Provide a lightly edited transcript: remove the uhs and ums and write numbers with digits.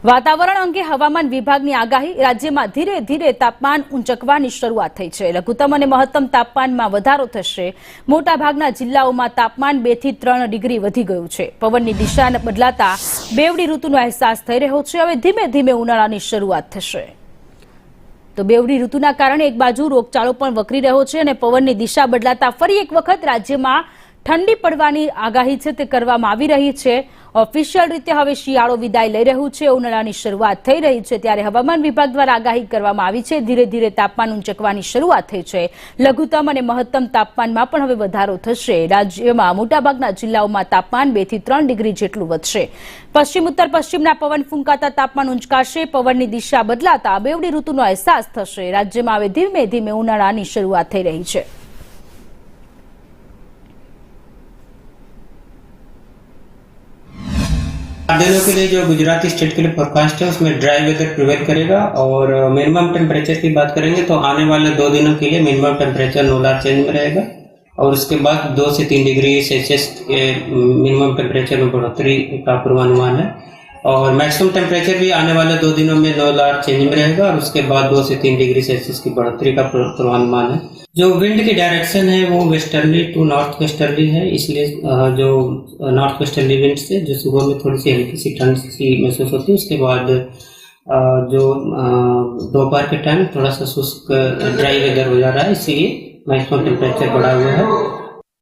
વાતાવરણ અંગે હવામાન વિભાગની આગાહી રાજ્યમાં ધીરે ધીરે તાપમાન ઊંચકવાની શરૂઆત થઈ છે। લઘુત્તમ અને મહત્તમ તાપમાનમાં વધારો થશે। મોટાભાગના જિલ્લાઓમાં તાપમાન 2 થી 3 ડિગ્રી વધી ગયું છે। પવનની દિશા બદલાતા બેવડી ઋતુનો અહેસાસ થઈ રહ્યો છે। હવે ધીમે ધીમે ઉનાળાની શરૂઆત થશે। તો બેવડી ઋતુના કારણે એક બાજુ રોગચાળો પણ વકરી રહ્યો છે અને પવનની દિશા બદલાતા ફરી એક વખત રાજ્યમાં ઠંડી પડવાની આગાહી છે તે કરવામાં આવી રહી છે। ઓફિશિયલ રીતે હવે શિયાળો વિદાય લઈ રહ્યું છે, ઉનાળાની શરૂઆત થઈ રહી છે, ત્યારે હવામાન વિભાગ દ્વારા આગાહી કરવામાં આવી છે। ધીરે ધીરે તાપમાન ઊંચકવાની શરૂઆત થઈ છે। લઘુત્તમ અને મહત્તમ તાપમાનમાં પણ હવે વધારો થશે। રાજ્યમાં મોટાભાગના જિલ્લાઓમાં તાપમાન 2 થી 3 ડિગ્રી જેટલું વધશે। પશ્ચિમ ઉત્તર પશ્ચિમના પવન ફૂંકાતા તાપમાન ઊંચકાશે। પવનની દિશા બદલાતા બેવડી ઋતુનો અહેસાસ થશે। રાજ્યમાં હવે ધીમે ધીમે ઉનાળાની શરૂઆત થઈ રહી છે। दिनों के लिए जो गुजराती स्टेट के लिए फोरकास्ट है उसमें ड्राई वेदर प्रिवेल करेगा। और मिनिमम टेम्परेचर की बात करेंगे तो आने वाले 2 दिनों के लिए मिनिमम टेम्परेचर नोलार चेंज में रहेगा और उसके बाद 2 से 3 डिग्री सेल्सियस के मिनिमम टेम्परेचर में बढ़ोतरी का पूर्वानुमान है। और मैक्सिमम टेम्परेचर भी आने वाले 2 दिनों में नोलार चेंज में रहेगा और उसके बाद 2 से 3 डिग्री सेल्सियस की बढ़ोतरी का पूर्वानुमान है। जो विंड की डायरेक्शन है वो वेस्टर्ली टू नॉर्थ वेस्टर्ली है, इसलिए जो नॉर्थ वेस्टर्ली विंड से जो सुबह में थोड़ी सी हल्की सी ठंड सी महसूस होती है, उसके बाद जो दोपहर के टाइम थोड़ा सा शुष्क ड्राई वेदर हो जा रहा है, इसलिए मैक्सिमम टेम्परेचर बढ़ा हुआ है।